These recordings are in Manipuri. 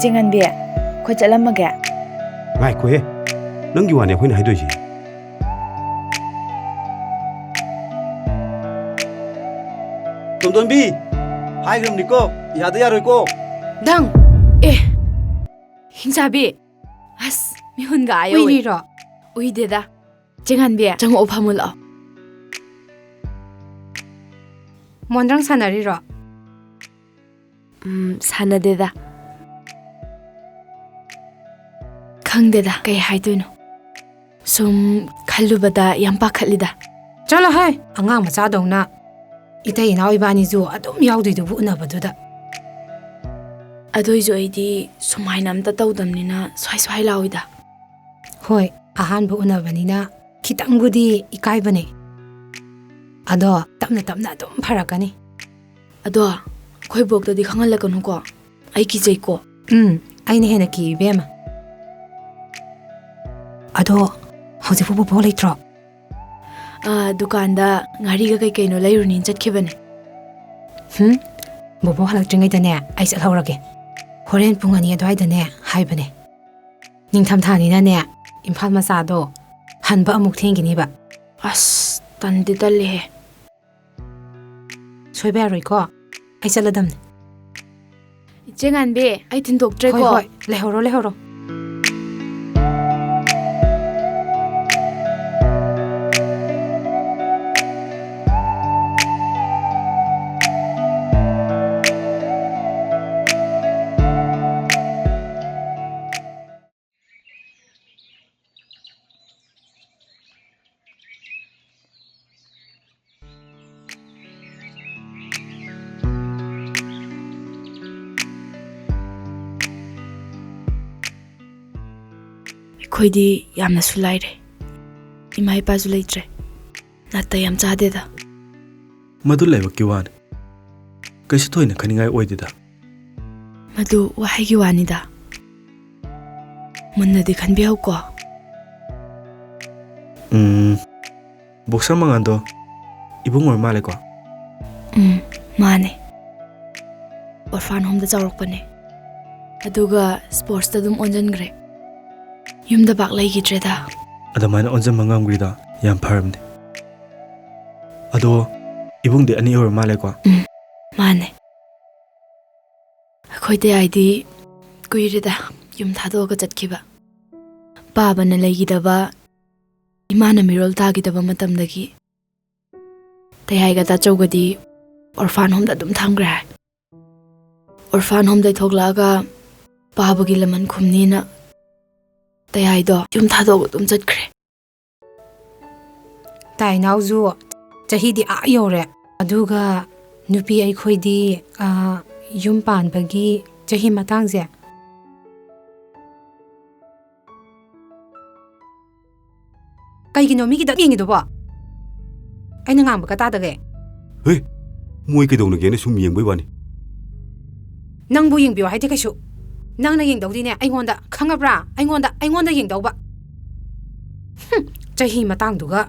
ꯆꯦꯡꯍꯟꯕꯤ ꯈꯣꯏ ꯆꯠꯂꯝꯃꯒꯦ ꯉꯥꯏꯈꯣꯍꯦ ꯅꯪꯒꯤ ꯋꯥꯅꯤ ꯑꯩꯈꯣꯏꯅ ꯍꯥꯏꯗꯣꯏꯁꯤ ꯇꯣꯟꯇꯣꯟꯕꯤ ꯍꯥꯏꯈ꯭ꯔꯕꯅꯤꯀꯣ ꯌꯥꯗ ꯌꯥꯔꯣꯏꯀꯣ ꯗꯪ ꯍꯤꯡꯆꯥꯕꯤ ꯑꯁ ꯃꯤꯍꯨꯟꯒ ꯑꯥ ꯌꯧꯋꯦ 우이리러 우이데다 ꯆꯦꯡꯍꯟꯕꯤ ꯆꯪꯉꯛꯑꯣ ꯐꯝꯃꯨꯂꯥꯛꯑꯣ 몬드랑 사나리러 사나데다 ꯈꯪꯗꯦꯗ ꯀꯩ ꯍꯥꯏꯗꯣꯏꯅꯣ ꯁꯨꯝ ꯈꯜꯂꯨꯕꯗ ꯌꯥꯝ ꯄꯥꯈꯠꯂꯤꯗ ꯆꯠꯂꯣ ꯍꯥꯏ ꯑꯉꯥꯡ ꯃꯆꯥꯗꯧꯅ 이따 이나오 이바니주 ꯑꯗꯨꯝ ꯌꯥꯎꯗꯣꯏꯗꯨꯕꯨ ꯎꯅꯕꯗꯨꯗ ꯑꯗꯨꯏꯁꯨ ꯑꯩꯗꯤ ꯁꯨꯃꯥꯏꯅ ꯑꯝꯇ ꯇꯧꯗꯝꯅꯤꯅ ꯁ꯭ꯋꯥꯏ ꯂꯥꯎꯏꯗ ꯍꯣꯏ ꯑꯍꯥꯟꯕ ꯎꯅꯕꯅꯤꯅ ꯈꯤꯇꯪꯕꯨꯗꯤ 이까ꯏꯕꯅꯦ ꯑꯗꯣ ꯇꯞꯅ ꯇꯞꯅ ꯑꯗꯨꯝ ꯐꯔꯛꯀꯅꯤ ꯑꯗꯣ ꯑꯩꯈꯣꯏ ꯕꯣꯛꯇꯗꯤ ꯈꯪꯍꯜꯂꯛꯀꯅꯨꯀꯣ ꯑꯩ ꯀꯤꯖꯩꯀꯣ ꯑꯩꯅ ꯍꯦꯟꯅ ꯀꯤ 이베ꯝ ꯑꯗꯣ ꯍꯧꯖꯤꯛꯄꯨ ꯕꯣꯕꯣ ꯂꯩꯇ꯭ꯔꯣ ꯗꯨꯀꯥꯟꯗ ꯉꯥꯔꯤꯒ ꯀꯩꯀꯩꯅꯣ ꯂꯩꯔꯨꯅꯤꯅ ꯆꯠꯈꯤꯕꯅꯦ ꯕꯣꯕꯣ ꯍꯜꯂꯛꯇ꯭ꯔꯤꯉꯩꯗꯅꯦ ꯑꯩ ꯆꯠꯍꯧꯔꯒꯦ ꯍꯣꯔꯦꯟ ꯄꯨꯡ 2 ꯑꯗꯨꯋꯥꯏꯗꯅꯦ ꯍꯥꯏꯕꯅꯦ ꯅꯤꯡꯊꯝꯊꯥꯅꯤꯅꯅꯦ ꯏꯝꯐꯥꯜ ꯃꯆꯥꯗꯣ ꯍꯟꯕ ꯑꯃꯨꯛ ꯊꯦꯡꯈꯤꯅꯤꯕ ꯑꯁ ꯇꯟꯗꯤ ꯇꯜꯂꯤꯍꯦ ꯁꯣꯏꯕ ꯌꯥꯔꯣꯏꯀꯣ ꯑꯩ ꯆꯠꯂꯗꯝꯅꯦ ꯏꯆꯦ ꯉꯥꯟꯕꯤ ꯑꯩ ꯊꯤꯟꯗꯣꯛꯇ꯭ꯔꯦꯀꯣ ꯍꯣꯏ ꯂꯩꯍꯧꯔꯣ ꯂꯩꯍꯧꯔꯣ ꯑꯩꯈꯣꯏꯗꯤ ꯌꯥꯝꯅꯁꯨ ꯂꯥꯏꯔꯦ ꯏꯃꯥ ꯏꯄꯥꯁꯨ ꯂꯩꯇ꯭ꯔꯦ ꯅꯥꯇꯩ ꯌꯥꯝ ꯆꯥꯗꯦꯗ ꯃꯗꯨ ꯂꯥꯏꯕꯛꯀꯤ ꯋꯥꯅꯤ ꯀꯩꯁꯨ ꯊꯣꯏꯅ ꯈꯟꯅꯤꯡꯉꯥꯏ ꯑꯣꯏꯗꯦꯗ ꯃꯗꯨ ꯋꯥꯍꯩꯒꯤ ꯋꯥꯅꯤꯗ ꯃꯨꯟꯅꯗꯤ ꯈꯟꯕꯤꯍꯧꯀꯣ ꯕꯣꯛꯁꯔ ꯃꯉꯥꯟꯗꯣ ꯏꯕꯨꯡ ꯑꯣꯏ ꯃꯥꯜꯂꯦꯀꯣ ꯃꯥꯅꯦ ꯑꯣꯔꯐꯥꯟ ꯍꯣꯝꯗ ꯆꯥꯎꯔꯛꯄꯅꯦ ꯑꯗꯨꯒ ꯁ꯭ꯄꯣꯔꯠꯁꯇ ꯑꯗꯨꯝ ꯑꯣꯟꯁꯤꯟꯈ꯭ꯔꯦ ꯌꯨꯝꯗ ꯄꯥꯛ ꯂꯩꯈꯤꯗ꯭ꯔꯦꯗ ꯑꯗꯨꯃꯥꯏꯅ ꯑꯣꯟꯖꯟꯕ ꯉꯝꯈ꯭ꯔꯤꯗꯣ ꯌꯥꯝ ꯐꯔꯕꯅꯤ ꯑꯗꯣ ꯏꯕꯨꯡꯗꯤ ꯑꯅꯤ ꯑꯣꯏꯔ ꯃꯥꯜꯂꯦꯀꯣ ꯃꯥꯅꯦ ꯑꯩꯈꯣꯏꯗꯤ ꯍꯥꯏꯗꯤ ꯀꯨꯏꯔꯦꯗ ꯌꯨꯝ ꯊꯥꯗꯣꯛꯑꯒ ꯆꯠꯈꯤꯕ ꯄꯥꯕꯅ ꯂꯩꯈꯤꯗꯕ ꯏꯃꯥꯅ ꯃꯤꯔꯣꯜ ꯇꯥꯈꯤꯗꯕ ꯃꯇꯝꯗꯒꯤ ꯇꯩꯍꯥꯏꯒ ꯇꯥꯆꯧꯒꯗꯤ ꯑꯣꯔꯐꯥꯟ ꯍꯣꯝꯗ ꯑꯗꯨꯝ ꯊꯝꯈ꯭ꯔꯦ ꯍꯥꯏ ꯑꯣꯔꯐꯥꯟ ꯍꯣꯝꯗꯩ ꯊꯣꯛꯂꯛꯑꯒ ꯄꯥꯕꯒꯤ ꯂꯃꯟ ꯈꯨꯝꯅꯤꯅ ꯇꯩꯍꯥꯏꯗꯣ ꯌꯨꯝ ꯊꯥꯗꯣꯛꯑꯒ ꯑꯗꯨꯝ ꯆꯠꯈ꯭ꯔꯦ ꯇꯥꯏꯅꯥꯎꯁꯨ ꯆꯍꯤꯗꯤ ꯌꯧꯔꯦ ꯑꯗꯨꯒ ꯅꯨꯄꯤ ꯑꯩꯈꯣꯏꯗꯤ ꯌꯨꯝ ꯄꯥꯟꯕꯒꯤ ꯆꯍꯤ ꯃꯇꯥꯡꯁꯦ ꯀꯩꯒꯤꯅꯣ ꯃꯤꯒꯤꯗ ꯌꯦꯡꯉꯤꯗꯨꯕꯣ ꯑꯩꯅ ꯉꯥꯡꯕꯒ ꯇꯥꯗꯒꯦ ꯍꯦ ꯃꯣꯏ ꯀꯩꯗꯧꯅꯒꯦꯅ ꯁꯨꯝ ꯌꯦꯡꯕꯩ ꯋꯥꯅꯤ ꯅꯪꯕꯨ ꯌꯦꯡꯕꯤꯌꯣ ꯍꯥꯏꯗꯤ ꯀꯩꯁꯨ ꯅꯪꯅ ꯌꯦꯡꯗꯧꯗꯤꯅꯦ ꯑꯩꯉꯣꯟꯗ ꯈꯪꯉꯕ꯭ꯔꯥ ꯑꯩꯉꯣꯟꯗ ꯌꯦꯡꯗꯧꯕ ꯆꯍꯤ ꯃꯇꯥꯡꯗꯨꯒ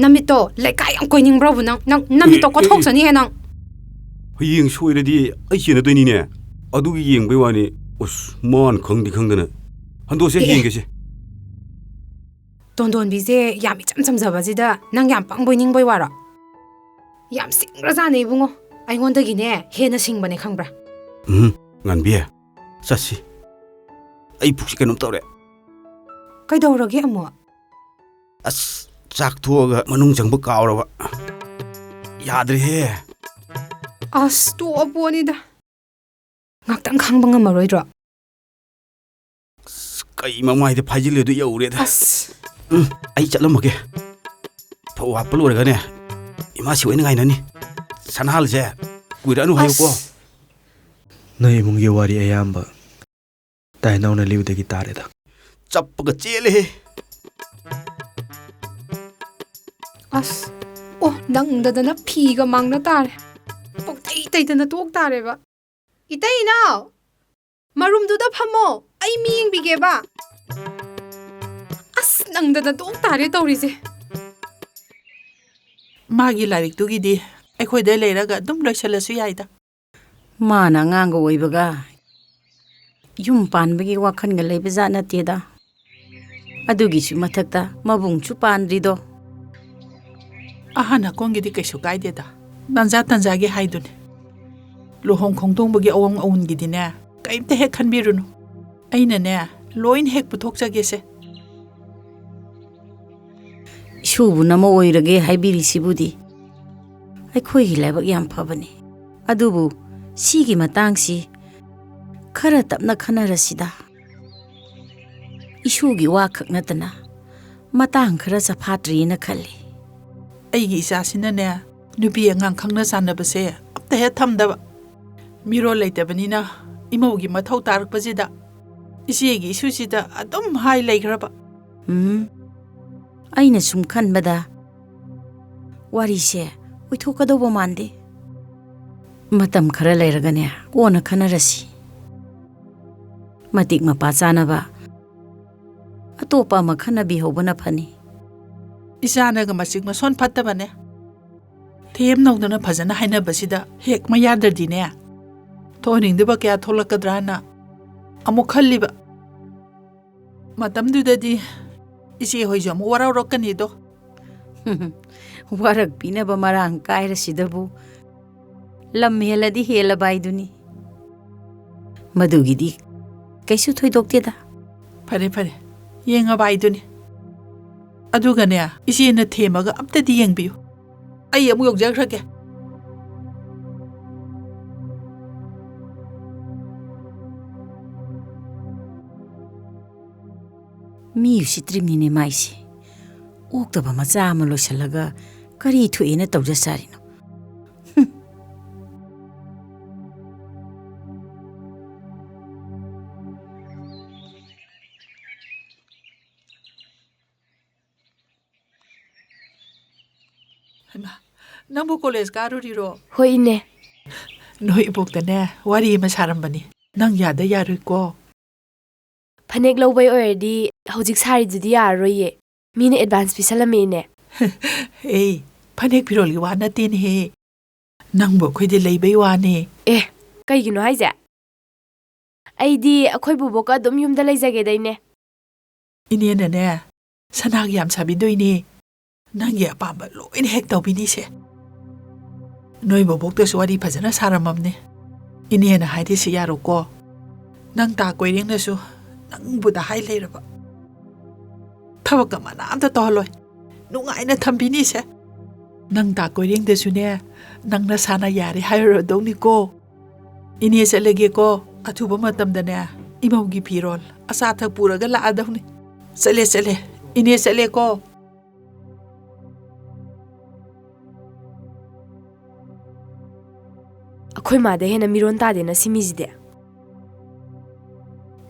ꯅꯃꯤꯠꯇꯣ ꯂꯩꯀꯥꯏ ꯌꯥꯝ ꯀꯣꯏꯅꯤꯡꯕ꯭ꯔꯕꯨ ꯅꯪ ꯅꯃꯤꯠꯇꯣ ꯀꯣꯊꯣꯛꯆꯅꯤꯍꯦ ꯅꯪ ꯍꯌꯦꯡ ꯁꯣꯏꯔꯗꯤ ꯑꯩ ꯆꯦꯟꯅꯗꯣꯏꯅꯤꯅꯦ ꯑꯗꯨꯒꯤ ꯌꯦꯡꯕꯩ ꯋꯥꯅꯤ ꯑꯁ ꯃꯥꯅ ꯈꯪꯗꯤ ꯈꯪꯗꯅ ꯍꯟꯗꯣꯛꯁꯦ ꯌꯦꯡꯒꯦꯁꯦ ꯇꯣꯟꯗꯣꯟꯕꯤꯁꯦ ꯌꯥꯝ ꯏꯆꯝ ꯆꯝꯖꯕꯁꯤꯗ ꯅꯪ ꯌꯥꯝ ꯄꯪꯕꯣꯏ ꯅꯤꯡꯕꯣꯏ ꯋꯥꯔꯣ ꯌꯥꯝ ꯁꯤꯡꯒ꯭ꯔꯖꯥꯠꯅꯦ ꯏꯕꯨꯡꯉꯣ ꯑꯩꯉꯣꯟꯗꯒꯤꯅꯦ ꯍꯦꯟꯅ ꯁꯤꯡꯕꯅꯦ ꯈꯪꯕ꯭ꯔꯥ ꯉꯥꯟꯕꯤ ꯆꯠꯁꯤ ꯑꯩ ꯄꯨꯛꯁꯤ ꯀꯩꯅꯣꯝ ꯇꯧꯔꯦ ꯀꯩꯗꯧꯔꯒꯦ ꯑꯃꯨꯛ ꯑꯁ ꯆꯥꯛ ꯊꯣꯛꯑꯒ ꯃꯅꯨꯡ ꯆꯪꯕ ꯀꯥꯎꯔꯕ ꯌꯥꯗ꯭ꯔꯦꯍꯦ ꯑꯁ ꯇꯣꯛꯑ ꯄꯣꯠꯅꯤꯗ ꯉꯥꯛꯇꯪ ꯈꯥꯡꯕ ꯉꯝꯃꯔꯣꯏꯗ꯭ꯔꯣ ꯀꯩ ꯃꯃꯥꯏꯗ ꯐꯥꯏꯖꯤꯜꯂꯦꯗꯣ ꯌꯧꯔꯦꯗ ꯑꯁ ꯑꯩ ꯆꯠꯂꯝꯃꯒꯦ ꯐꯧ ꯍꯥꯞꯄ ꯂꯣꯏꯔꯒꯅꯦ ꯏꯃꯥꯁꯤ ꯑꯣꯏꯅ ꯉꯥꯏꯅꯅꯤ ꯁꯅꯥꯍꯜꯁꯦ ꯀꯨꯏꯔꯛꯑꯅꯨ ꯍꯥꯏꯌꯨꯀꯣ ꯅꯣꯏ ꯏꯃꯨꯡꯒꯤ ꯋꯥꯔꯤ ꯑꯌꯥꯝꯕ ꯇꯥꯏꯅꯥꯎꯅ ꯂꯤꯕꯗꯒꯤ ꯇꯥꯔꯦꯗ ꯆꯞꯄꯒ ꯆꯦꯜꯂꯦꯍꯦ ꯑꯁ ꯑꯣ ꯅꯪꯗꯗꯅ ꯐꯤꯒ ꯃꯥꯡꯅ ꯇꯥꯔꯦ ꯄꯣꯛꯇꯩ ꯇꯩꯗꯅ ꯇꯣꯛ ꯇꯥꯔꯦꯕ 이따 이나ꯎ ꯃꯔꯨꯝꯗꯨꯗ ꯐꯝꯃꯣ ꯑꯩ ꯃꯤ ꯌꯦꯡꯕꯤꯒꯦꯕ ꯑꯁ ꯅꯪꯗꯅ ꯇꯣꯛ ꯇꯥꯔꯦ ꯇꯧꯔꯤꯁꯦ ꯃꯥꯒꯤ ꯂꯥꯏꯔꯤꯛꯇꯨꯒꯤꯗꯤ ꯑꯩꯈꯣꯏꯗ ꯂꯩꯔꯒ ꯑꯗꯨꯝ ꯂꯣꯏꯁꯜꯂꯁꯨ ꯌꯥꯏꯗ ꯃꯥꯅ ꯑꯉꯥꯡꯒ ꯑꯣꯏꯕꯒ ꯌꯨꯝ ꯄꯥꯟꯕꯒꯤ ꯋꯥꯈꯜꯒ ꯂꯩꯕꯖꯥꯠ ꯅꯠꯇꯦꯗ ꯑꯗꯨꯒꯤꯁꯨ ꯃꯊꯛꯇ ꯃꯕꯨꯡꯁꯨ ꯄꯥꯟꯗ꯭ꯔꯤꯗꯣ ꯑꯍꯥꯟ ꯑꯀꯣꯟꯒꯤꯗꯤ ꯀꯩꯁꯨ ꯀꯥꯏꯗꯦꯗ ꯇꯟꯖꯥ ꯇꯟꯖꯥꯒꯤ ꯍꯥꯏꯗꯨꯅꯤ ꯂꯨꯍꯣꯡ ꯈꯣꯡꯗꯣꯡꯕꯒꯤ ꯑꯋꯣꯡ ꯑꯋꯨꯟꯒꯤꯗꯤꯅꯦ ꯀꯩꯝꯇ ꯍꯦꯛ ꯈꯟꯕꯤꯔꯨꯅꯨ ꯑꯩꯅꯅꯦ ꯂꯣꯏꯅ ꯍꯦꯛ ꯄꯨꯊꯣꯛꯆꯒꯦꯁꯦ ꯏꯁꯨꯕꯨ ꯅꯃ ꯑꯣꯏꯔꯒꯦ ꯍꯥꯏꯕꯤꯔꯤꯁꯤꯕꯨꯗꯤ ꯑꯩꯈꯣꯏꯒꯤ ꯂꯥꯏꯕꯛ ꯌꯥꯝ ꯐꯕꯅꯤ ꯑꯗꯨꯕꯨ ꯁꯤꯒꯤ ꯃꯇꯥꯡꯁꯤ ꯈꯔ ꯇꯞꯅ ꯈꯟꯅꯔꯁꯤꯗ ꯏꯁꯨꯒꯤ ꯋꯥ ꯈꯛ ꯅꯠꯇꯅ ꯃꯇꯥꯡ ꯈꯔ ꯆꯐꯥꯠꯇ꯭ꯔꯤꯅ ꯈꯜꯂꯤ ꯑꯩꯒꯤ ꯏꯆꯥꯁꯤꯅꯅꯦ ꯅꯨꯄꯤ ꯑꯉꯥꯡ ꯈꯪꯅ ꯆꯥꯟꯅꯕꯁꯦ ꯑꯝꯇ ꯍꯦꯛ ꯊꯝꯗꯕ ꯃꯤꯔꯣꯜ ꯂꯩꯇꯕꯅꯤꯅ ꯏꯃꯧꯒꯤ ꯃꯊꯧ ꯇꯥꯔꯛꯄꯁꯤꯗ ꯏꯆꯦꯒꯤ ꯏꯁꯨꯁꯤꯗ ꯑꯗꯨꯝ ꯍꯥꯏ ꯂꯩꯈ꯭ꯔꯕ ꯑꯩꯅ ꯁꯨꯝ ꯈꯟꯕꯗ ꯋꯥꯔꯤꯁꯦ ꯑꯣꯏꯊꯣꯛꯀꯗꯧꯕ ꯃꯥꯟꯗꯦ ꯃꯇꯝ ꯈꯔ ꯂꯩꯔꯒꯅꯦ ꯀꯣꯟꯅ ꯈꯟꯅꯔꯁꯤ ꯃꯇꯤꯛ ꯃꯄꯥ ꯆꯥꯅꯕ ꯑꯇꯣꯞꯄ ꯑꯃ ꯈꯟꯅꯕꯤꯍꯧꯕꯅ ꯐꯅꯤ ꯏꯆꯥꯅꯒ ꯃꯆꯤꯛ ꯃꯁꯣꯟ ꯐꯠꯇꯕꯅꯦ ꯊꯦꯝ ꯅꯧꯗꯅ ꯐꯖꯅ ꯍꯥꯏꯅꯕꯁꯤꯗ ꯍꯦꯛ ꯃꯌꯥꯗ꯭ꯔꯗꯤꯅꯦ ꯊꯣꯛꯍꯟꯅꯤꯡꯗꯕ ꯀꯌꯥ ꯊꯣꯛꯂꯛꯀꯗ꯭ꯔꯥꯅ ꯑꯃꯨꯛ ꯈꯜꯂꯤꯕ ꯃꯇꯝꯗꯨꯗꯗꯤ ꯏꯆꯦ ꯍꯣꯏꯁꯨ ꯑꯃꯨꯛ ꯋꯥꯔꯧꯔꯛꯀꯅꯤꯗꯣ ꯋꯥꯔꯛꯄꯤꯅꯕ ꯃꯔꯥꯡ ꯀꯥꯏꯔꯁꯤꯗꯕꯨ ꯂꯝ ꯍꯦꯜꯂꯗꯤ ꯍꯦꯜꯂꯕ ꯍꯥꯏꯗꯨꯅꯤ ꯃꯗꯨꯒꯤꯗꯤ ꯀꯩꯁꯨ ꯊꯣꯏꯗꯣꯛꯇꯦꯗ ꯐꯔꯦ ꯐꯔꯦ ꯌꯦꯡꯉꯕ ꯍꯥꯏꯗꯨꯅꯤ ꯑꯗꯨꯒꯅꯦ ꯏꯆꯦꯅ ꯊꯦꯝꯃꯒ ꯑꯝꯇꯗꯤ ꯌꯦꯡꯕꯤꯌꯨ ꯑꯩ ꯑꯃꯨꯛ ꯌꯧꯖꯈ꯭ꯔꯒꯦ ꯃꯤ ꯎꯁꯤꯠꯇ꯭ꯔꯤꯕꯅꯤꯅꯦ ꯃꯥꯏꯁꯦ ꯑꯣꯛꯇꯕ ꯃꯆꯥ ꯑꯃ ꯂꯣꯏꯁꯤꯜꯂꯒ ꯀꯔꯤ ꯊꯣꯛꯑꯦꯅ ꯇꯧꯖꯆꯔꯤꯅꯣ ꯅꯪꯕꯨ ꯀꯣꯂꯦꯖ ꯀꯥꯔꯨꯔꯤꯔꯣ ꯍꯣꯏ ꯏꯅꯦ ꯅꯣꯏ ꯏꯕꯣꯛꯇꯅꯦ ꯋꯥꯔꯤ ꯑꯃ ꯁꯥꯔꯝꯕꯅꯤ ꯅꯪ ꯌꯥꯗ ꯌꯥꯔꯣꯏꯀꯣ ꯐꯅꯦꯛ ꯂꯧꯕꯩ ꯑꯣꯏꯔꯗꯤ ꯍꯧꯖꯤꯛ ꯁꯥꯔꯤꯗꯨꯗꯤ ꯌꯥꯔꯔꯣꯏꯌꯦ ꯃꯤꯅ ꯑꯦꯗꯚꯥꯟꯁ ꯄꯤꯁꯜꯂꯝꯃꯦ ꯏꯅꯦ ꯑꯦ ꯐꯅꯦꯛ ꯐꯤꯔꯣꯜꯒꯤ ꯋꯥ ꯅꯠꯇꯦꯅꯦꯍꯦ ꯅꯪꯕꯨ ꯑꯩꯈꯣꯏꯗꯤ ꯂꯩꯕꯩ ꯋꯥꯅꯦ ꯀꯩꯒꯤꯅꯣ ꯍꯥꯏꯁꯦ ꯑꯩꯗꯤ ꯑꯩꯈꯣꯏ ꯕꯨꯕꯣꯛꯀ ꯑꯗꯨꯝ ꯌꯨꯝꯗ ꯂꯩꯖꯒꯦꯗꯩꯅꯦ ꯏꯅꯦꯅꯅꯦ ꯁꯅꯥꯒꯤ ꯌꯥꯝ ꯁꯥꯕꯤꯗꯣꯏꯅꯦ ꯅꯪꯒꯤ ꯑꯄꯥꯝꯕ ꯂꯣꯏꯅ ꯍꯦꯛ ꯇꯧꯕꯤꯅꯤꯁꯦ ꯅꯣꯏ ꯕꯣꯕꯣꯛꯇꯁꯨ ꯋꯥꯔꯤ ꯐꯖꯅ ꯁꯥꯔꯝꯃꯕꯅꯦ ꯏꯅꯦꯅ ꯍꯥꯏꯗꯤꯁꯤ ꯌꯥꯔꯣꯀꯣ ꯅꯪ ꯇꯥ ꯀꯣꯏꯔꯦꯡꯅꯁꯨ ꯅꯪꯕꯨꯗ ꯍꯥꯏ ꯂꯩꯔꯕ ꯊꯕꯛꯀ ꯃꯅꯥꯝꯇ ꯇꯧꯍꯜꯂꯣꯏ ꯅꯨꯡꯉꯥꯏꯅ ꯊꯝꯕꯤꯅꯤꯁꯦ ꯅꯪ ꯇꯥ ꯀꯣꯏꯔꯦꯡꯗꯁꯨꯅꯦ ꯅꯪꯅ ꯁꯥꯅ ꯌꯥꯔꯦ ꯍꯥꯏꯔꯨꯔꯗꯧꯅꯤꯀꯣ ꯏꯅꯦ ꯆꯠꯂꯒꯦꯀꯣ ꯑꯊꯨꯕ ꯃꯇꯝꯗꯅꯦ ꯏꯃꯧꯒꯤ ꯐꯤꯔꯣꯜ ꯑꯆꯥ ꯑꯊꯛ ꯄꯨꯔꯒ ꯂꯥꯛꯑꯗꯧꯅꯤ ꯆꯠꯂꯦ ꯏꯅꯦ ꯆꯠꯂꯦꯀꯣ ꯑꯩꯈꯣꯏ ꯃꯥꯗ ꯍꯦꯟꯅ ꯃꯤꯔꯣꯟ ꯇꯥꯗꯦꯅ ꯁꯤꯃꯤꯁꯤꯗꯤ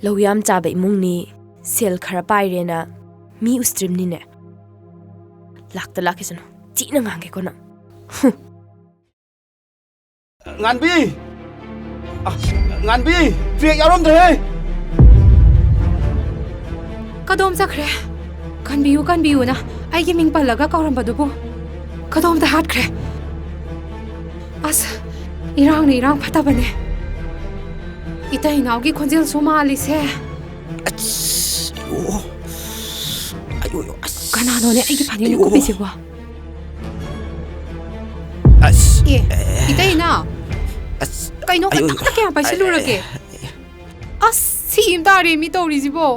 ꯂꯧ ꯌꯥꯝ ꯆꯥꯕ ꯏꯃꯨꯡꯅꯤ ꯁꯦꯜ ꯈꯔ ꯄꯥꯏꯔꯦꯅ ꯃꯤ ꯎꯁꯇ꯭ꯔꯤꯝꯅꯤꯅꯦ ꯂꯥꯛꯇ ꯂꯥꯛꯈꯤꯁꯅꯨ ꯊꯤꯅ ꯉꯥꯡꯒꯦꯀꯣ ꯅꯪ ꯉꯥꯟꯕꯤ ꯉꯥꯟꯕꯤ ꯇ꯭ꯔꯦꯛ ꯌꯥꯎꯔꯝꯗ꯭ꯔꯦ ꯀꯗꯣꯝ ꯆꯠꯈ꯭ꯔꯦ ꯀꯟꯕꯤꯌꯨꯅ ꯑꯩꯒꯤ ꯃꯤꯡ ꯄꯜꯂꯒ ꯀꯧꯔꯝꯕꯗꯨꯕꯨ ꯀꯗꯣꯝꯗ ꯍꯥꯠꯈ꯭ꯔꯦ ꯑꯁ ꯏꯔꯥꯡꯅ ꯏꯔꯥꯡ ꯐꯠꯇꯕꯅꯦ ꯏꯇꯩ ꯏꯅꯥꯎꯒꯤ ꯈꯣꯟꯖꯦꯜꯁꯨ ꯃꯥꯜꯂꯤꯁꯦ ꯀꯅꯥꯅꯣꯅꯦ ꯑꯩꯒꯤ ꯐꯅꯦꯛꯅ ꯀꯨꯞꯄꯤꯁꯤꯕꯣ ꯏꯇꯩ ꯏꯅꯥꯎ ꯀꯩꯅꯣ ꯈꯇꯪꯗ ꯀꯌꯥ ꯄꯥꯏꯁꯤꯜꯂꯨꯔꯒꯦ ꯑꯁ ꯁꯤ ꯑꯃ ꯇꯥꯔꯦ ꯃꯤ ꯇꯧꯔꯤꯁꯤꯕꯣ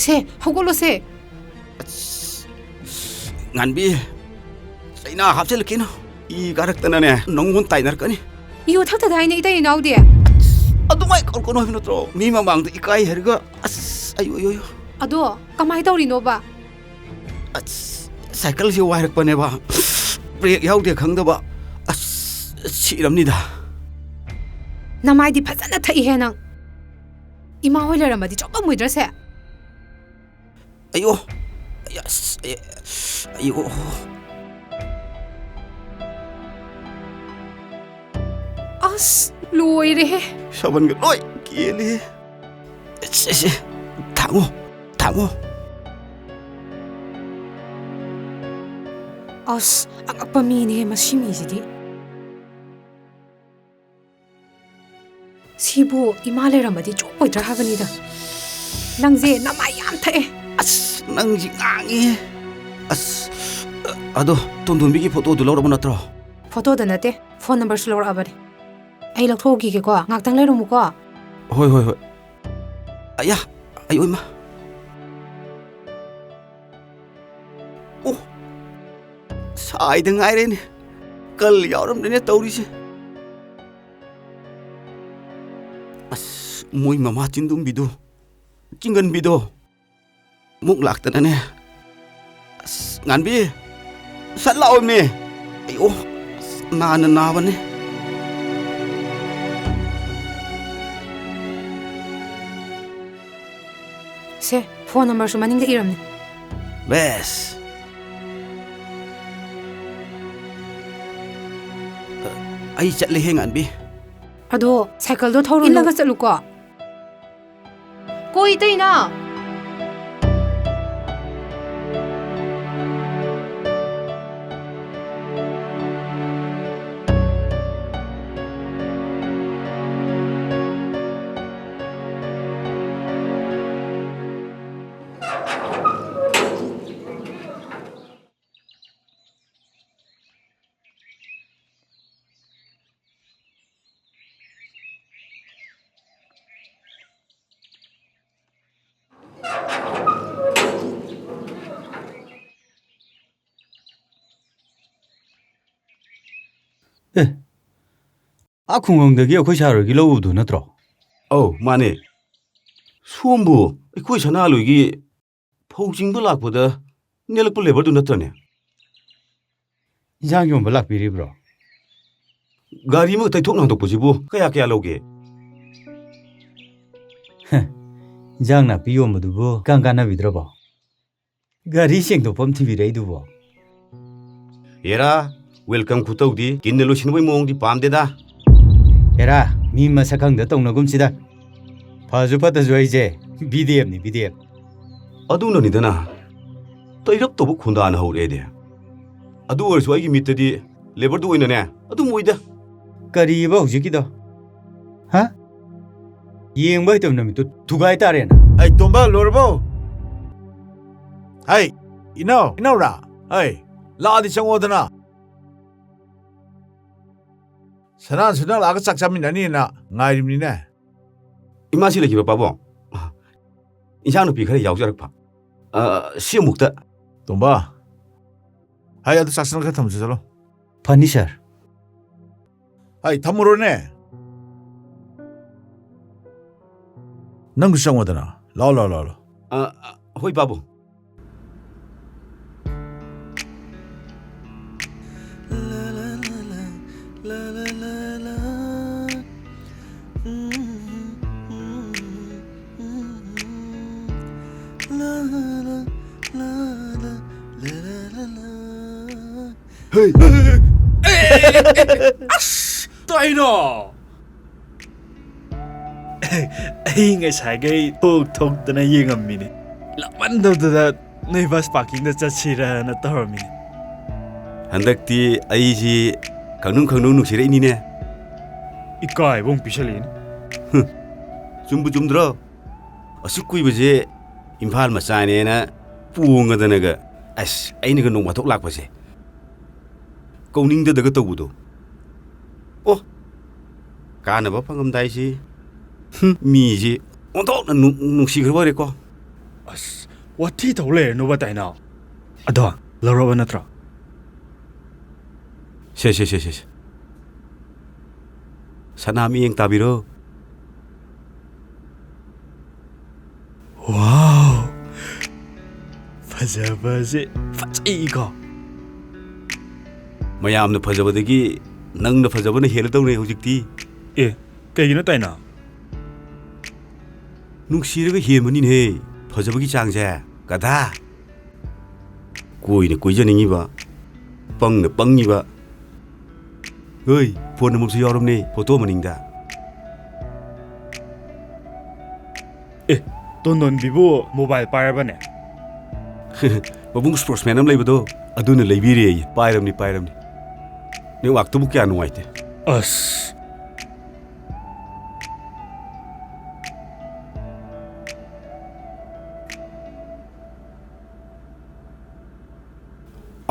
ꯁꯦ ꯍꯧꯒꯠꯂꯣꯁꯦ ꯉꯥꯟꯕꯤ ꯆꯩꯅꯥ ꯍꯥꯞꯆꯤꯜꯂꯛꯈꯤꯅꯨ ꯏ ꯀꯥꯔꯛꯇꯅꯅꯦ ꯅꯪꯉꯣꯟ ꯇꯥꯏꯅꯔꯛꯀꯅꯤ ꯌꯨ ꯊꯛꯇꯗꯥꯏꯅꯦ ꯏꯇꯩ ꯏꯅꯥꯎꯗꯤ ꯑꯗꯨꯃꯥꯏ ꯀꯧꯔꯛꯀꯅꯨ ꯍꯥꯏꯕ ꯅꯠꯇ꯭ꯔꯣ ꯃꯤ ꯃꯃꯥꯡꯗ ꯏꯀꯥꯏ ꯍꯥꯏꯔꯒ ꯑꯌꯨ ꯑꯗꯣ ꯀꯃꯥꯏ ꯇꯧꯔꯤꯅꯣꯕ ꯁꯥꯏꯀꯜꯁꯦ ꯋꯥꯏꯔꯛꯄꯅꯦꯕ ꯕ꯭ꯔꯦꯛ ꯌꯥꯎꯗꯦ ꯈꯪꯗꯕ ꯁꯤꯔꯝꯅꯤꯗ ꯅꯃꯥꯏꯗꯤ ꯐꯖꯅ ꯊꯛꯏꯍꯦ ꯅꯪ ꯏꯃꯥ ꯍꯣꯏ ꯂꯩꯔꯝꯃꯗꯤ ꯆꯣꯞꯄꯝꯃꯣꯏꯗ꯭ꯔꯁꯦ ꯑꯌꯣ ꯑꯁ ꯂꯣꯏꯔꯦꯍꯦ ꯁꯕꯟꯒ ꯂꯣꯏ ꯀꯦꯜꯂꯦ ꯊꯥꯡꯉꯣ ꯑꯁ ꯑꯉꯛꯄ ꯃꯤꯅꯦꯍꯦ ꯃꯁꯤ ꯃꯤꯁꯤꯗꯤ ꯁꯤꯕꯨ ꯏꯃꯥ ꯂꯩꯔꯝꯃꯗꯤ ꯆꯣꯞꯄꯣꯏꯗ꯭ꯔꯥ ꯍꯥꯏꯕꯅꯤꯗ ꯅꯪꯁꯦ ꯅꯃꯥꯏ ꯌꯥꯝ ꯊꯛꯑꯦ ꯑꯁ ꯅꯪꯁꯤ ꯉꯥꯡꯉꯤ ꯑꯁ ꯑꯗꯣ ꯇꯣꯟꯗꯣꯟꯕꯤꯒꯤ ꯐꯣꯇꯣꯗꯨ ꯂꯧꯔꯕ ꯅꯠꯇ꯭ꯔꯣ ꯐꯣꯇꯣꯗ ꯅꯠꯇꯦ ꯐꯣꯟ ꯅꯝꯕꯔꯁꯨ ꯂꯧꯔꯛꯑꯕꯅꯤ ꯑꯩ ꯂꯧꯊꯣꯛꯈꯤꯒꯦꯀꯣ ꯉꯥꯛꯇꯪ ꯂꯩꯔꯝꯃꯨꯀꯣ ꯍꯣꯏ ꯍꯣꯏ ꯍꯣꯏ ꯑꯌꯥ ꯑꯩ ꯑꯣꯏꯃ ꯑꯣ ꯁꯥꯏꯗ ꯉꯥꯏꯔꯦꯅꯦ ꯀꯜ ꯌꯥꯎꯔꯝꯗ꯭ꯔꯦꯅꯦ ꯇꯧꯔꯤꯁꯦ ꯑꯁ ꯃꯣꯏ ꯃꯃꯥ ꯆꯤꯟꯗꯨꯝꯕꯤꯗꯣ ꯆꯤꯡꯒꯟꯕꯤꯗꯣ ꯃꯨꯛ ꯂꯥꯛꯇꯅꯅꯦ ꯑꯁ ꯉꯥꯟꯕꯤ ꯁꯠ ꯂꯥꯛꯑꯣꯃꯦ ꯑꯩꯌꯣ ꯅꯥꯅ ꯅꯥꯕꯅꯦ ꯁꯦ ꯐꯣꯟ ꯅꯝꯕꯔꯁꯨ ꯃꯅꯤꯡꯗ ꯏꯔꯝꯅꯤ ꯕꯦꯁ ꯑꯩ ꯆꯠꯂꯦꯍꯦ ꯉꯥꯟꯕꯤ ꯑꯗꯣ ꯁꯥꯏꯀꯜꯗꯣ ꯊꯧꯔꯨꯅꯨ ꯏꯜꯂꯒ ꯆꯠꯂꯨꯀꯣ ꯀꯣ ꯏꯇꯩꯅ ꯈꯨꯡꯒꯪꯗꯒꯤ ꯑꯩꯈꯣꯏ ꯁꯥꯔꯣꯏꯒꯤ ꯂꯧ ꯎꯕꯗꯨ ꯅꯠꯇ꯭ꯔꯣ? ꯑꯧ ꯃꯥꯅꯦ ꯁꯣꯝꯕꯨ ꯑꯩꯈꯣꯏ ꯁꯅꯥꯂꯣꯏꯒꯤ ꯐꯧ ꯆꯤꯡꯕ ꯂꯥꯛꯄꯗ ꯅꯦꯜꯂꯛꯄ ꯂꯦꯕꯔꯗꯨ ꯅꯠꯇ꯭ꯔꯅꯦ? ꯏꯟꯖꯥꯡ ꯌꯣꯟꯕ ꯂꯥꯛꯄꯤꯔꯤꯕ꯭ꯔꯣ? ꯒꯥꯔꯤ ꯑꯃꯒ ꯇꯩꯊꯣꯛ ꯍꯟꯗꯣꯛꯄꯁꯤꯕꯨ ꯀꯌꯥ ꯂꯧꯒꯦ? ꯏꯟꯖꯥꯡ ꯅꯥꯄꯤ ꯌꯣꯟꯕꯗꯨꯕꯨ ꯀꯥꯟꯅꯕꯤꯗ꯭ꯔꯕꯣ? ꯒꯥꯔꯤ ꯁꯦꯡꯗꯣꯛꯐꯝ ꯊꯤꯕꯤꯔꯛꯏꯗꯨꯕꯣ? ꯍꯦꯔꯥ ꯋꯦꯜꯀꯝ ꯈꯨꯇꯧꯗꯤ ꯀꯤꯟꯅ ꯂꯣꯏꯁꯤꯟꯕꯒꯤ ꯃꯑꯣꯡꯗꯤ ꯄꯥꯝꯗꯦꯗ. ꯍꯦꯔꯥ ꯃꯤ ꯃꯁꯛ ꯈꯪꯗ ꯇꯧꯅꯒꯨꯝꯁꯤꯗ. ꯐꯁꯨ ꯐꯠꯇꯁꯨ ꯑꯩꯁꯦ BDFꯅꯤ BDF. ꯑꯗꯨꯅꯅꯤꯗꯅ ꯇꯩꯔꯞ ꯇꯧꯕ ꯈꯣꯟꯗꯥꯅ ꯍꯧꯔꯛꯑꯦꯗꯤ. ꯑꯗꯨ ꯑꯣꯏꯔꯁꯨ ꯑꯩꯒꯤ ꯃꯤꯠꯇꯗꯤ ꯂꯦꯕꯔꯗꯨ ꯑꯣꯏꯅꯅꯦ ꯑꯗꯨꯝ ꯑꯣꯏꯗ. ꯀꯔꯤꯕ ꯍꯧꯖꯤꯛꯀꯤꯗꯣ? ꯍꯥ? ꯌꯦꯡꯕ ꯍꯩꯇꯕ ꯅꯨꯃꯤꯠꯇꯨ ꯊꯨꯒꯥꯏ ꯇꯥꯔꯦꯅ. ꯑꯩ ꯇꯣꯝꯕ ꯂꯣꯏꯔꯕꯣ? ꯍꯩ ꯏꯅꯧꯔꯥ ꯍꯩ ꯂꯥꯛꯑꯗꯤ ꯆꯪꯉꯣꯗꯅ. ꯁꯅꯥꯁꯨ ꯅꯪ ꯂꯥꯛꯑꯒ ꯆꯥꯛ ꯆꯥꯃꯤꯟꯅꯅꯤꯅ ꯉꯥꯏꯔꯤꯕꯅꯤꯅꯦ. ꯏꯃꯥꯁꯤ ꯂꯩꯈꯤꯕ ꯄꯥꯕꯨꯡ. ꯏꯟꯁꯥꯡ ꯅꯨꯄꯤ ꯈꯔ ꯌꯥꯎꯖꯔꯛꯄ. ꯁꯤ ꯑꯃꯨꯛꯇ. ꯇꯣꯝꯕ ꯍꯩ ꯑꯗꯨ ꯆꯥꯛ ꯈꯔ ꯊꯝꯃꯨꯁꯤ ꯆꯠꯂꯣ. ꯐꯅꯤ ꯁꯥꯔ. ꯍꯩ ꯊꯝꯃꯨꯔꯣꯅꯦ. ꯅꯪꯁꯨ ꯆꯪꯉꯣꯗꯅ. ꯂꯥꯛꯑꯣ. ꯍꯣꯏ ꯄꯥꯕꯨꯡ. ꯑꯁ ꯇꯣꯏꯅꯣ ꯑꯩ ꯉꯁꯥꯏꯈꯩ ꯊꯣꯛꯇꯅ ꯌꯦꯡꯉꯝꯃꯤꯅꯦ ꯂꯥꯛꯃꯟꯗꯕꯗꯨꯗ ꯅꯣꯏ ꯕꯁ ꯄꯥꯔꯀꯤꯡꯗ ꯆꯠꯁꯤꯔꯅ ꯇꯧꯔꯝꯃꯤꯅꯦ. ꯍꯟꯗꯛꯇꯤ ꯑꯩꯁꯤ ꯈꯪꯅꯨꯡ ꯅꯨꯡꯁꯤꯔꯛꯏꯅꯤꯅꯦ. ꯏꯀꯥꯏꯕ ꯑꯃꯨꯛ ꯄꯤꯁꯜꯂꯛꯏꯅꯦ. ꯆꯨꯝꯕꯨ ꯆꯨꯝꯗ꯭ꯔꯣ? ꯑꯁꯨꯛ ꯀꯨꯏꯕꯁꯦ ꯏꯝꯐꯥꯜ ꯃꯆꯥꯅꯦꯅ ꯄꯣꯡꯉꯗꯅꯒ ꯑꯁ ꯑꯩꯅꯒ ꯅꯣꯡꯃꯊꯣꯛ ꯂꯥꯛꯄꯁꯦ ꯀꯧꯅꯤꯡꯗꯗꯒ ꯇꯧꯕꯗꯣ. ꯑꯣ ꯀꯥꯟꯅꯕ ꯐꯪꯉꯝꯗꯥꯏꯁꯤ ꯃꯤꯁꯤ ꯑꯣꯟꯊꯣꯛꯅ ꯅꯨꯡꯁꯤꯈ꯭ꯔꯕ ꯑꯣꯏꯔꯦꯀꯣ. ꯑꯁ ꯋꯥꯊꯤ ꯇꯧ ꯂꯩꯔꯅꯨꯕ ꯇꯥꯏꯅꯥꯎ. ꯑꯗꯣ ꯂꯧꯔꯕ ꯅꯠꯇ꯭ꯔꯣ? ꯁꯦ ꯁꯅꯥ ꯃꯤꯠꯌꯦꯡ ꯇꯥꯕꯤꯔꯣ. ꯋꯥꯎ ꯐꯖꯕꯁꯦ ꯐꯖꯩꯀꯣ. ꯃꯌꯥꯝꯅ ꯐꯖꯕꯗꯒꯤ ꯅꯪꯅ ꯐꯖꯕꯅ ꯍꯦꯜꯂꯗꯧꯅꯦ ꯍꯧꯖꯤꯛꯇꯤ. ꯀꯩꯒꯤꯅꯣ ꯇꯥꯏꯅꯥꯎ? ꯅꯨꯡꯁꯤꯔꯒ ꯍꯦꯟꯕꯅꯤꯅꯦꯍꯦ ꯐꯖꯕꯒꯤ ꯆꯥꯡꯁꯦ. ꯒꯙꯥ. ꯀꯣꯏꯅ ꯀꯣꯏꯖꯅꯤꯡꯉꯤꯕ ꯄꯪꯅ ꯄꯪꯉꯤꯕ. ꯍꯣꯏ ꯐꯣꯟ ꯅꯝꯕꯔꯁꯨ ꯌꯥꯎꯔꯝꯅꯦ ꯐꯣꯇꯣ ꯃꯅꯤꯡꯗ. ꯇꯣꯟꯗꯣꯟꯕꯤꯕꯨ ꯃꯣꯕꯥꯏꯜ ꯄꯥꯏꯔꯕꯅꯦ? ꯃꯕꯨꯡ ꯁ꯭ꯄꯣꯔꯠꯁꯃꯦꯟ ꯑꯃ ꯂꯩꯕꯗꯣ ꯑꯗꯨꯅ ꯂꯩꯕꯤꯔꯦꯌꯦ. ꯄꯥꯏꯔꯝꯅꯤ. ꯅꯦꯠꯋꯥꯛꯇꯨꯕꯨ ꯀꯌꯥ ꯅꯨꯡꯉꯥꯏꯇꯦ. ꯑꯁ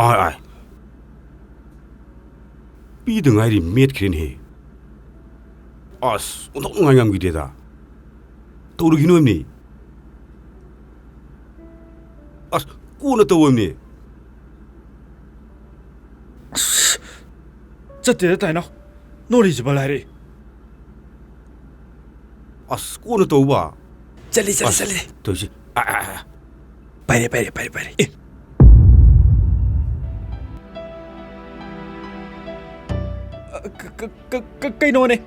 ai pi de ngai ri met khin he as onok ngai ngam gi de da to ru gi no ni as ku na to ni Chất thế tại nào? Nó đi chụp lại đi. as ku na to ba Chạy đi. to ji Bay đi. Cây nó này.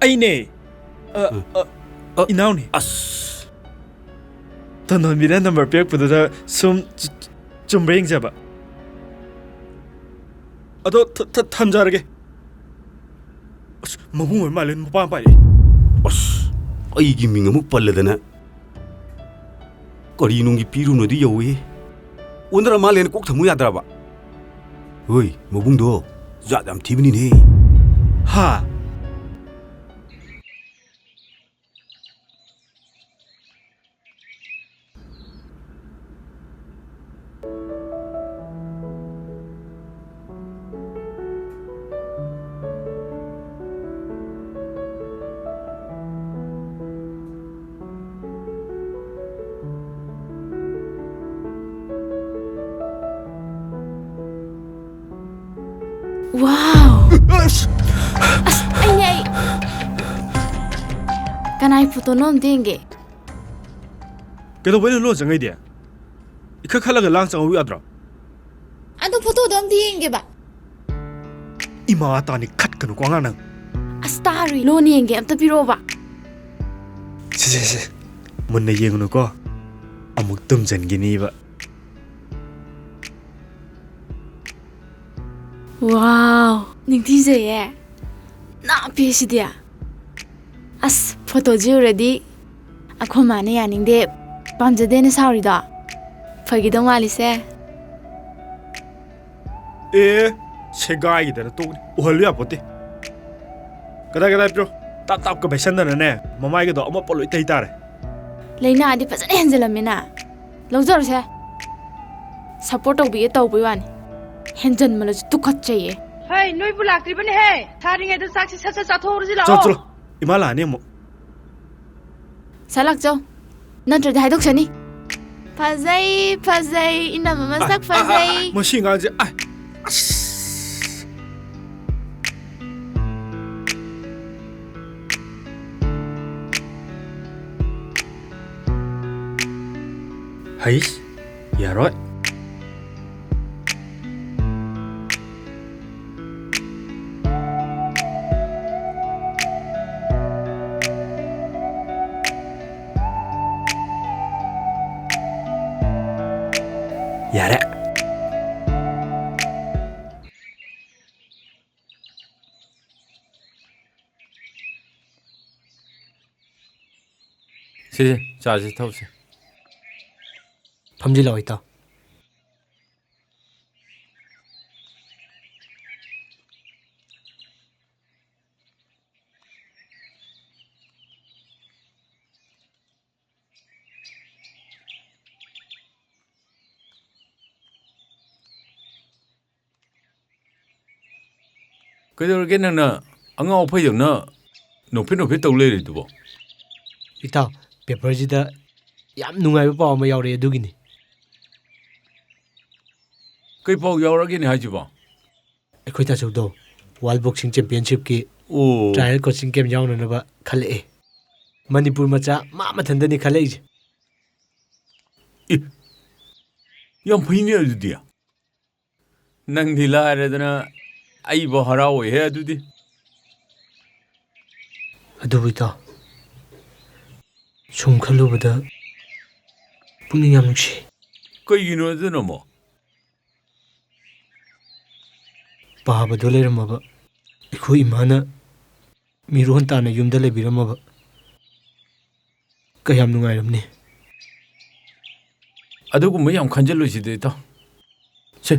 Ai nè. Inao nè. as Thằng nó bị đánh number piak bữa đó sum bring 잡아. 너 탐자르게. 뭐 말은 뭐 빨리. as ai gi ming amuk pal da na kari nung gi piru no di yo we undra ma len kok thamu ya dra ba oi mobung do ja dam thibni ne 하. Wow! As, anh ấy. Cái này photo nó tiền kì. Cái đó với nó chẳng ngay đi. Cái khá là cái lang sang uy adra. Ano photo đó tiền kì ba? Ima ta ni khát cái nó quăng ngang. Astari lo tiền kì em ta piro ba. Sì. Mình này yên nó có. Amuk tum dần gini ba. Wow! Ning thi gì vậy? Na phía gì đấy? As photo chưa ready. À không mà này anh để bán giờ đến sao rồi đó? Phải cái đông ali se. Ê, xe gai cái đó tôi. Ủa lừa bột đi. Cái đó bro. Tap cái bài sinh đó nè. Mà mai cái đó ông bỏ lỗi tay ta rồi. Lấy na đi phải dẫn em giờ làm gì na? Lâu rồi se. Support đâu bị tàu bị anh. Henজন mà là tụt khát chạy. Hey, noi bu lakri bane he. Thari ngai da saksi sa sa thor ji lao. Chalo. Imala ni mo. Salak jo. Nanti dah dok sini. Fazai, ina mama sak fazai. Mà xin ngang gì? Ai. Hay. Dạ rồi. Dạ đấy. 세, 자, 이제 타보세요. 밤질라고 있다. 그저께 나 안가 오빠였나? 높이 떠올려야 돼, 뭐. 이따 페퍼지다 얌 누가이 봐 뭐 야우래 두기니. 그 보 여러긴 하지 봐. 에코이타 저도 월복싱 챔피언십기 오. 트라이얼 코칭 게임 야우는바 칼레. Manipur मचा मामथंदनी खलेज यम फैने अदुदिया नंगदि लारदना आइबो हराओ हे अदुदि अदुबिता सुम खलुबदा पुनिंग याम नुक्सी कइगिनो अदुनमो पाबदो लेरमबा इखु इमाना मिरोन ताना युमदा लेबिरमबा कयाम नुंगाइरमने अदुगुम याम खंजलुसिदे ता से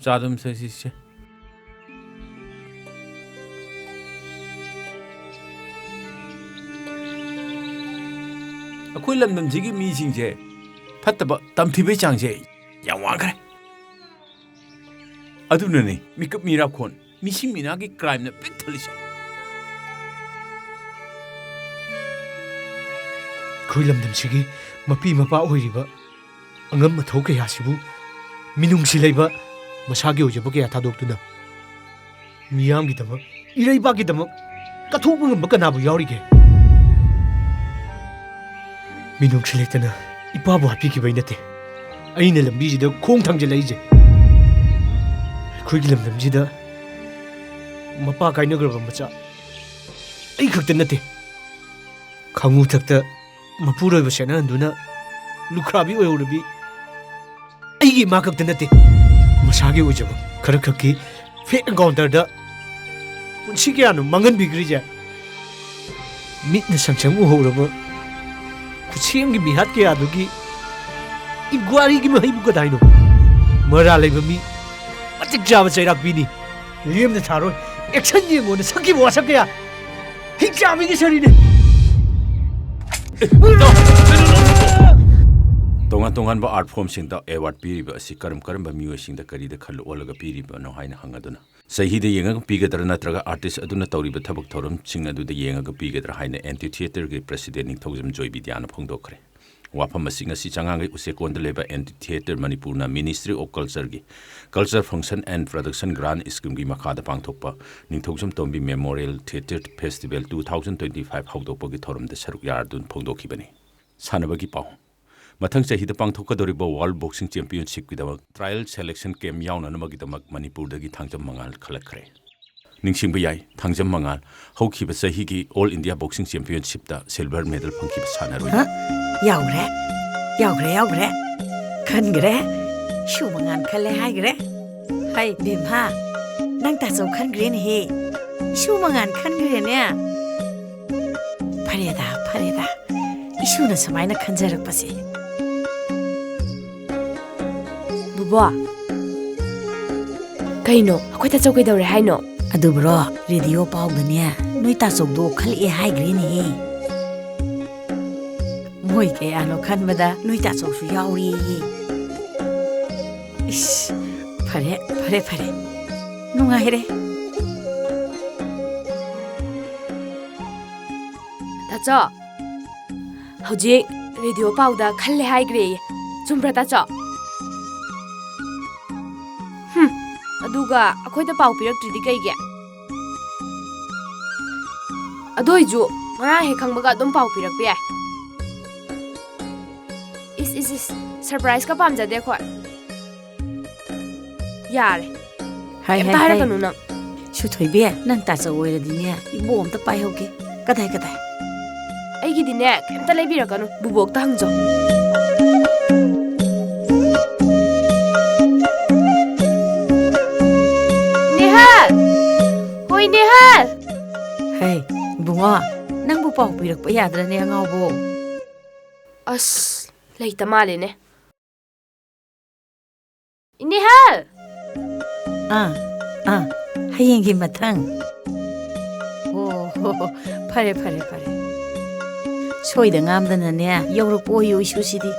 चादम से अखोई लमदम जिगी मीसिंग से फत्तबा तमथिबे चांग से याम वाखरे ꯑꯗꯨꯅꯅꯤ ꯃꯤꯀꯞ ꯃꯤꯔꯥꯈꯣꯟ ꯃꯤꯁꯤ ꯃꯤꯅꯥꯒꯤ ꯀ꯭ꯔꯥꯏꯝꯅ ꯄꯤꯛ ꯊꯜꯂꯤꯁꯤ ꯑꯩꯈꯣꯏ ꯂꯝꯗꯝꯁꯤꯒꯤ ꯃꯄꯤ ꯃꯄꯥ ꯑꯣꯏꯔꯤꯕ ꯑꯉꯝ ꯑꯊꯧ ꯀꯌꯥꯁꯤꯕꯨ ꯃꯤꯅꯨꯡꯁꯤ ꯂꯩꯕ ꯃꯁꯥꯒꯤ ꯑꯣꯏꯖꯕ ꯀꯌꯥ ꯊꯥꯗꯣꯛꯇꯨꯅ ꯃꯤꯌꯥꯝꯒꯤꯗꯃꯛ ꯏꯔꯩꯕꯥꯛꯀꯤꯗꯃꯛ ꯀꯠꯊꯣꯛꯄ ꯉꯝꯕ ꯀꯅꯥꯕꯨ ꯌꯥꯎꯔꯤꯒꯦ? ꯃꯤꯅꯨꯡꯁꯤ ꯂꯩꯇꯅ ꯏꯄꯥꯕꯨ ꯍꯥꯠꯄꯤꯈꯤꯕꯩ ꯅꯠꯇꯦ ꯑꯩꯅ ꯂꯝꯕꯤꯁꯤꯗ ꯈꯣꯡ ꯊꯥꯡꯖꯤꯜꯂꯛꯏꯁꯦ꯫ ꯑꯩꯈꯣꯏꯒꯤ ꯂꯝꯗꯝꯁꯤꯗ ꯃꯄꯥ ꯀꯥꯏꯅꯈ꯭ꯔꯕ ꯃꯆꯥ ꯑꯩ ꯈꯛꯇ ꯅꯠꯇꯦ, ꯈꯥꯡꯉꯨꯊꯛꯇ ꯃꯄꯨꯔꯣꯏꯕ ꯁꯦꯠꯅꯍꯟꯗꯨꯅ ꯂꯨꯈ꯭ꯔꯥꯕꯤ ꯑꯣꯏꯍꯧꯔꯕꯤ ꯑꯩꯒꯤ ꯏꯃꯥ ꯈꯛꯇ ꯅꯠꯇꯦ, ꯃꯁꯥꯒꯤ ꯑꯣꯏꯖꯕ ꯈꯔ ꯈꯛꯀꯤ ꯐꯦꯛ ꯑꯦꯟꯀꯥꯎꯟꯇꯔꯗ ꯄꯨꯟꯁꯤ ꯀꯌꯥꯅꯣ ꯃꯥꯡꯍꯟꯕꯤꯈ꯭ꯔꯤꯁꯦ꯫ ꯃꯤꯠꯅ ꯁꯪꯁꯪ ꯎꯍꯧꯔꯕ ꯈꯨꯠꯁꯦꯝꯒꯤ ꯃꯤꯍꯥꯠ ꯀꯌꯥꯗꯨꯒꯤ ꯏꯒ꯭ꯋꯥꯔꯤꯒꯤ ꯃꯍꯩꯕꯨ ꯀꯗꯥꯏꯅꯣ? ꯃꯔꯥ ꯂꯩꯕ ꯃꯤ ꯃꯇꯤꯛ ꯆꯥꯕ ꯆꯩꯔꯥꯛ ꯄꯤꯅꯤ, ꯂꯦꯝꯅ ꯊꯥꯔꯣꯏ, ꯑꯦꯛꯁꯟ ꯌꯦꯡꯉꯣꯅ ꯁꯛꯈꯤꯕ ꯋꯥꯁꯛ ꯀꯌꯥ ꯍꯤꯡꯆꯥꯕꯤꯒꯤ ꯁꯔꯤꯅꯦ꯫ ꯇꯣꯉꯥꯟ ꯇꯣꯉꯥꯟꯕ ꯑꯥꯔꯠ ꯐꯣꯔꯝꯁꯤꯡꯗ ꯑꯦꯋꯥꯔꯗ ꯄꯤꯔꯤꯕ ꯑꯁꯤ ꯀꯔꯝꯕ ꯃꯤꯑꯣꯏꯁꯤꯡꯗ ꯀꯔꯤꯗ ꯈꯜ ꯑꯣꯜꯂꯒ ꯄꯤꯔꯤꯕꯅꯣ ꯍꯥꯏꯅ ꯍꯪꯉꯗꯨꯅ ꯆꯍꯤꯗ ꯌꯦꯡꯉꯒ ꯄꯤꯒꯗ꯭ꯔꯥ ꯅꯠꯇ꯭ꯔꯒ ꯑꯥꯔꯇꯤꯁ ꯑꯗꯨꯅ ꯇꯧꯔꯤꯕ ꯊꯕꯛ ꯊꯧꯔꯝꯁꯤꯡ ꯑꯗꯨꯗ ꯌꯦꯡꯉꯒ ꯄꯤꯒꯗ꯭ꯔꯥ ꯍꯥꯏꯅ ꯑꯦꯟꯇꯤ ꯊꯤꯌꯦꯇꯔꯒꯤ ꯄ꯭ꯔꯦꯁꯤꯗꯦꯟꯠ ꯅꯤꯡꯊꯧꯖꯝ ꯖꯣꯏꯕꯤꯗ꯭ꯌꯥꯅ ꯐꯣꯡꯗꯣꯛꯈ꯭ꯔꯦ꯫ ꯋꯥꯐꯝ ꯑꯁꯤ ꯉꯁꯤ ꯆꯉꯥꯡꯒꯩ ꯎꯆꯦꯛꯀꯣꯟꯗ ꯂꯩꯕ ꯑꯦꯟꯇꯤ ꯊꯤꯌꯦꯇꯔ ꯃꯅꯤꯄꯨꯔꯅ ꯃꯤꯅꯤꯁꯇ꯭ꯔꯤ ꯑꯣꯐ ꯀꯜꯆꯔꯒꯤ ꯀꯜꯆꯔ ꯐꯪꯁꯟ ꯑꯦꯟ ꯄ꯭ꯔꯗꯛꯁꯟ ꯒ꯭ꯔꯥꯟ ꯁ꯭ꯀꯤꯝꯒꯤ ꯃꯈꯥꯗ ꯄꯥꯡꯊꯣꯛꯄ ꯅꯤꯡꯊꯧꯖꯝ ꯇꯣꯝꯕꯤ ꯃꯦꯃꯣꯔꯤꯌꯦꯜ ꯊꯤꯌꯦꯇꯔ ꯐꯦꯁꯇꯤꯚꯦꯜ 2025 ꯍꯧꯗꯣꯛꯄꯒꯤ ꯊꯧꯔꯝꯗ ꯁꯔꯨꯛ ꯌꯥꯗꯨꯅ ꯐꯣꯡꯗꯣꯛꯈꯤꯕꯅꯤ꯫ ꯁꯥꯟꯅꯕꯒꯤ ꯄꯥꯎ ꯃꯊꯪ ꯆꯍꯤꯗ ꯄꯥꯡꯊꯣꯛꯀꯗꯧꯔꯤꯕ ꯋꯥꯔꯜड ꯕꯣꯛꯁꯤꯡ ꯆꯦꯝꯄꯤꯌꯟꯁꯤꯞꯀꯤꯗꯃꯛ ꯇ꯭ꯔꯥꯌꯦꯜ ꯁꯦꯂꯦꯛꯁꯟ ꯀꯦꯝꯞ ꯌꯥꯎꯅꯅꯕꯒꯤꯗꯃꯛ ꯃꯅꯤꯄꯨꯔꯗꯒꯤ ꯊꯥꯡꯖꯝ ꯃꯉꯥꯜ ꯈꯜꯂꯛꯈ꯭ꯔꯦ꯫ ꯅꯤꯡꯁꯤꯡꯕ ꯌꯥꯏ ꯊꯥꯡꯖꯝ ꯃꯉꯥꯜ ꯍꯧꯈꯤꯕ ꯆꯍꯤꯒꯤ ꯑꯣꯜ ꯏꯟꯗꯤꯌꯥ ꯕꯣꯛꯁꯤꯡ ꯆꯦꯝꯄꯤꯌꯟꯁꯤꯞꯇ ꯁꯤꯜꯚꯔ ꯃꯦꯗꯜ ꯐꯪꯈꯤꯕ ꯁꯥꯟꯅꯔꯣꯏ꯫ ꯌꯥꯎꯈ꯭ꯔꯦ ꯈꯟꯈ꯭ꯔꯦ ꯁꯨ ꯃꯉꯥꯟ ꯈꯜꯂꯦ ꯍꯥꯏꯈ꯭ꯔꯦ꯫ ꯍꯩ ꯕꯦꯝꯍꯥ ꯅꯪ ꯇꯥꯆꯧ ꯈꯟꯈ꯭ꯔꯦꯅꯦꯍꯦ, ꯏꯁꯨ ꯃꯉꯥꯟ ꯈꯟꯈ꯭ꯔꯦꯅꯦ꯫ ꯐꯔꯦꯗ ꯏꯁꯨꯅ ꯁꯨꯃꯥꯏꯅ ꯈꯟꯖꯔꯛꯄꯁꯦ꯫ ꯕꯨꯕꯣ ꯀꯩꯅꯣ ꯑꯩꯈꯣꯏ ꯇꯥꯆꯧ ꯀꯩꯗꯧꯔꯦ ꯍꯥꯏꯅꯣ? ꯑꯗꯨꯕꯨꯔꯣ ꯔꯦꯗꯤꯑꯣ ꯄꯥꯎꯗꯅꯦ ꯅꯣꯏ ꯇꯥꯆꯧꯗꯣ ꯈꯜꯂꯛꯑꯦ ꯍꯥꯏꯈ꯭ꯔꯦꯅꯦꯍꯦ꯫ ꯃꯣꯏ ꯀꯌꯥꯅꯣ ꯈꯟꯕꯗ ꯅꯣꯏ ꯇꯥꯆꯧꯁꯨ ꯌꯥꯎꯔꯤꯌꯦ꯫ 이씨, 파래. 농아해래. 다쳐. 허직 라디오 파우다 칼레 하이그레이. 좀 브라다쳐. 누가 아코이다 파우 비럭트리디 그이게. 아도이주 ngara he khangbaga dum pau pirak pe is surprise ka pam jade khoi yare hai hai ka nu na shu thoi be nang ta cha oi radi ne ibom ta pai hoke kadai ai gi dine kemta lai bi rakanu bubok ta hangjo Nihal hoi Nihal hey bunga nangbu pau pirak pa yadra ne ngawbo as leita male ne Nihal hayeng gi mathang oh phare soida ngamdana ne yorok po yu isu sidi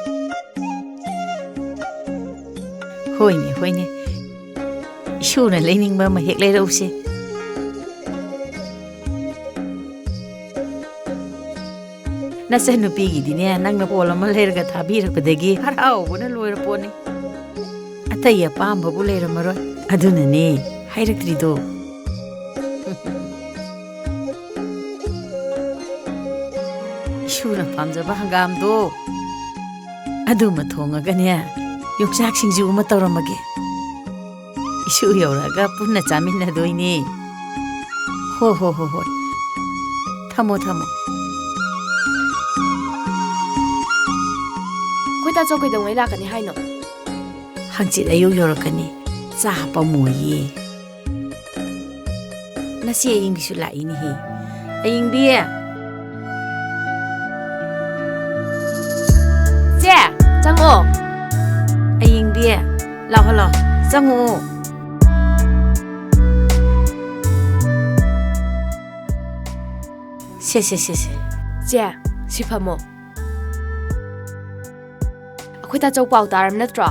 hoine isu na lening ba ma hek le rose Nasa nupigi dine nang na pola malherga thabir padagi harau buna loira poni ataya pamba bulera maro aduna ne hairakri do shura pamja bahangam do adu mathonga gane yoksak singju ma tawramage isu yoraga punna chaminna doini ho thamo ta cho kai dong ai la ka ni hai no hangchi ayu yorakani cha pa moyi na si aying bisu la ini hi aying bi je chango aying bi la holo chango se je sifamo Akhoi ta chau pau taram natra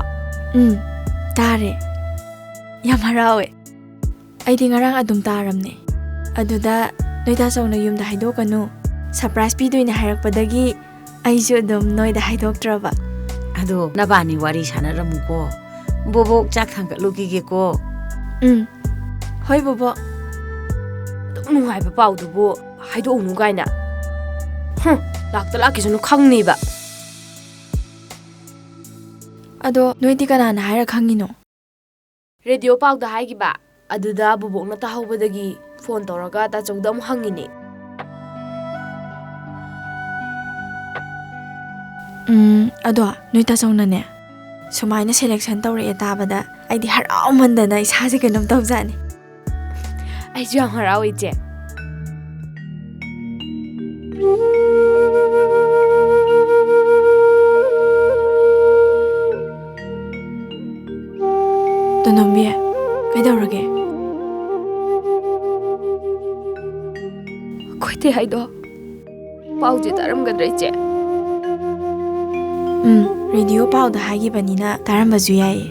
tare ꯌꯥꯝ ꯍꯔꯥꯎꯋꯦ ꯑꯩꯗꯤ ꯉꯔꯥꯡ ꯑꯗꯨꯝ ꯇꯥꯔꯝꯅꯦ ꯑꯗꯨꯗ ꯅꯣꯏ ꯇꯥꯆꯧꯅ ꯌꯨꯝꯗ ꯍꯥꯏꯗꯣꯛꯀꯅꯨ ꯁꯔꯄ꯭ꯔꯥꯏꯖ ꯄꯤꯗꯣꯏꯅꯦ ꯍꯥꯏꯔꯛꯄꯗꯒꯤ ꯑꯩꯁꯨ ꯑꯗꯨꯝ ꯅꯣꯏꯗ ꯍꯥꯏꯗꯣꯛꯇ꯭ꯔꯕ ꯑꯗꯣ ꯅꯕꯥꯅꯤ ꯋꯥꯔꯤ ꯁꯥꯟꯅꯔꯝꯃꯨꯀꯣ ꯕꯣꯕꯣꯛ ꯆꯥꯛ ꯊꯥꯡꯒꯠꯂꯨꯈꯤꯒꯦꯀꯣ ꯍꯣꯏ ꯕꯣꯕꯣꯛ ꯑꯗꯨꯝ ꯅꯨꯡꯉꯥꯏꯕ ꯄꯥꯎꯗꯨꯕꯨ ꯍꯥꯏꯗꯣꯛꯎꯅꯨ ꯀꯥꯏꯅ ꯂꯥꯛꯇ ꯂꯥꯛꯈꯤꯁꯅꯨ ꯈꯪꯅꯤꯕ ꯑꯗꯣ ꯅꯣꯏꯗꯤ ꯀꯅꯥꯅ ꯍꯥꯏꯔ ꯈꯪꯉꯤꯅꯣ ꯔꯦꯗꯤꯑꯣ ꯄꯥꯎꯗ ꯍꯥꯏꯈꯤꯕ ꯑꯗꯨꯗ ꯕꯨꯕꯣꯛꯅ ꯇꯥꯍꯧꯕꯗꯒꯤ ꯐꯣꯟ ꯇꯧꯔꯒ ꯇꯥꯆꯧꯗ ꯑꯃꯨꯛ ꯍꯪꯉꯤꯅꯦ ꯑꯗꯣ ꯅꯣꯏ ꯇꯥꯆꯧꯅꯅꯦ ꯁꯨꯃꯥꯏꯅ ꯁꯦꯂꯦꯛꯁꯟ ꯇꯧꯔꯛꯑꯦ ꯇꯥꯕꯗ ꯑꯩꯗꯤ ꯍꯔꯥꯎꯃꯟꯗꯅ ꯏꯁꯥꯁꯦ ꯀꯩꯅꯣꯝ ꯇꯧꯖꯥꯠꯅꯤ ꯑꯩꯁꯨ ꯌꯥꯝ ꯍꯔꯥꯎꯋꯦ ꯏꯆꯦ ꯇꯣꯅꯣꯝꯕꯤ ꯀꯩꯗꯧꯔꯒꯦ ꯑꯩꯈꯣꯏꯗꯤ ꯍꯥꯏꯗꯣ ꯄꯥꯎꯁꯦ ꯇꯥꯔꯝꯒꯗ꯭ꯔꯥ ꯏꯆꯦ ꯔꯦꯗꯤꯑꯣ ꯄꯥꯎꯗ ꯍꯥꯏꯈꯤꯕꯅꯤꯅ ꯇꯥꯔꯝꯕꯁꯨ ꯌꯥꯏꯌꯦ